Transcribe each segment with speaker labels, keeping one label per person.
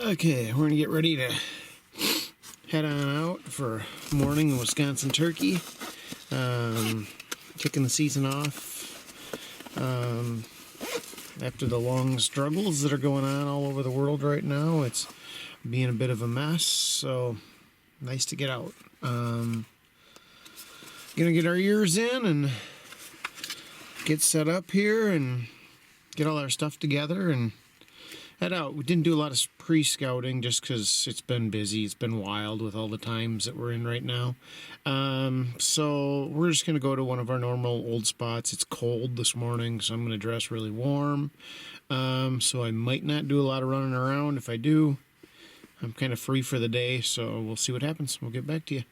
Speaker 1: Okay, we're gonna get ready to head on out for morning Wisconsin turkey. Kicking the season off after the long struggles that are going on all over the world right now. It's being a bit of a mess, so nice to get out. Gonna get our ears in and get set up here and get all our stuff together and head out. We didn't do a lot of pre-scouting just because it's been busy. It's been wild with all the times that we're in right now. So we're just going to go to one of our normal old spots. It's cold this morning, so I'm going to dress really warm. So I might not do a lot of running around. If I do, I'm kind of free for the day, so we'll see what happens. We'll get back to you.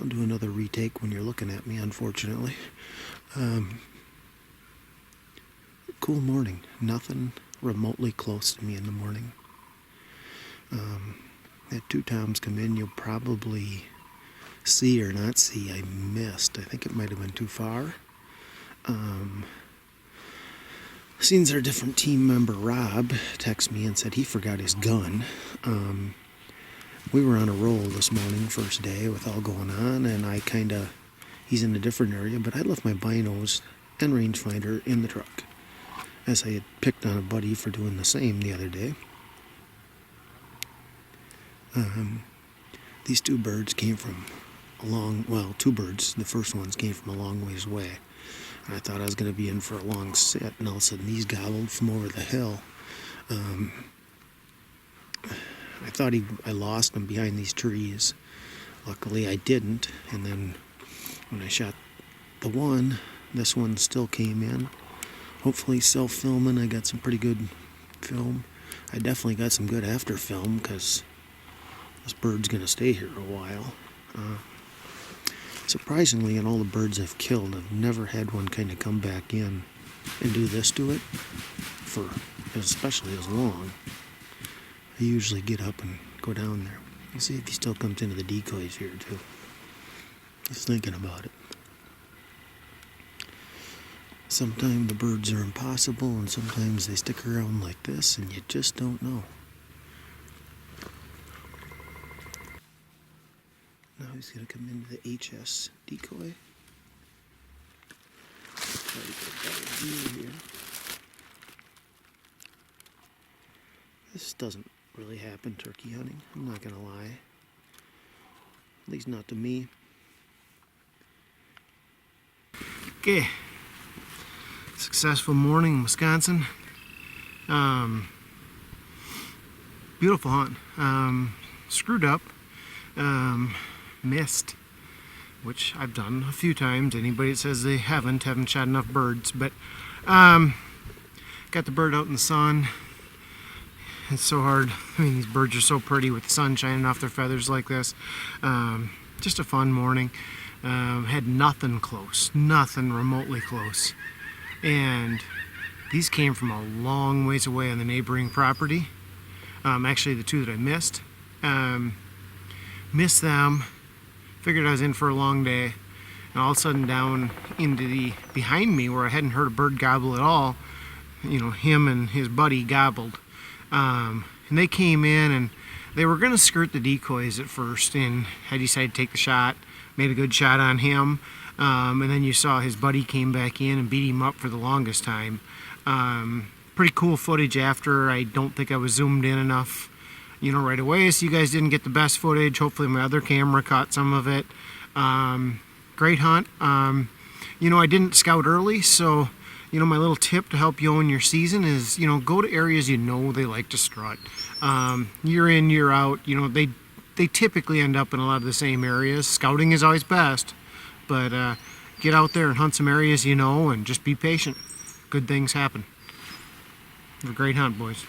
Speaker 1: I'll do another retake when you're looking at me, unfortunately. Cool morning. Nothing remotely close to me in the morning. Had two toms come in. You'll probably see or not see. I missed. I think it might have been too far. Seen our different team member, Rob, text me and said he forgot his gun. We were on a roll this morning, first day, with all going on, and he's in a different area, but I left my binos and rangefinder in the truck, as I had picked on a buddy for doing the same the other day. These two birds came from two birds, the first ones came from a long ways away, and I thought I was going to be in for a long sit, and all of a sudden these gobbled from over the hill. I thought I lost him behind these trees. Luckily I didn't, and then when I shot the one, this one still came in. Hopefully self-filming, I got some pretty good film. I definitely got some good after film because this bird's going to stay here a while. Surprisingly, in all the birds I've killed, I've never had one kind of come back in and do this to it for especially as long. I usually get up and go down there. You see if he still comes into the decoys here too. Just thinking about it. Sometimes the birds are impossible, and sometimes they stick around like this, and you just don't know. Now he's going to come into the HS decoy. Try to get a better view here. This doesn't really happen turkey hunting, I'm not going to lie. At least not to me. Okay. Successful morning in Wisconsin. Beautiful hunt. Screwed up. Missed, which I've done a few times. Anybody that says they haven't shot enough birds. But got the bird out in the sun. It's so hard. I mean, these birds are so pretty with the sun shining off their feathers like this. Just a fun morning. Had nothing close, nothing remotely close. And these came from a long ways away on the neighboring property. Actually, the two that I missed. Missed them, figured I was in for a long day, and all of a sudden down into the behind me where I hadn't heard a bird gobble at all, you know, him and his buddy gobbled. And they came in and they were going to skirt the decoys at first, and I decided to take the shot, made a good shot on him. And then you saw his buddy came back in and beat him up for the longest time. Pretty cool footage after. I don't think I was zoomed in enough, you know, right away, so you guys didn't get the best footage. Hopefully my other camera caught some of it. Great hunt. You know, I didn't scout early, so, you know, my little tip to help you own your season is, you know, go to areas you know they like to strut. Year in, year out, you know, they typically end up in a lot of the same areas. Scouting is always best, but get out there and hunt some areas you know, and just be patient. Good things happen. Have a great hunt, boys.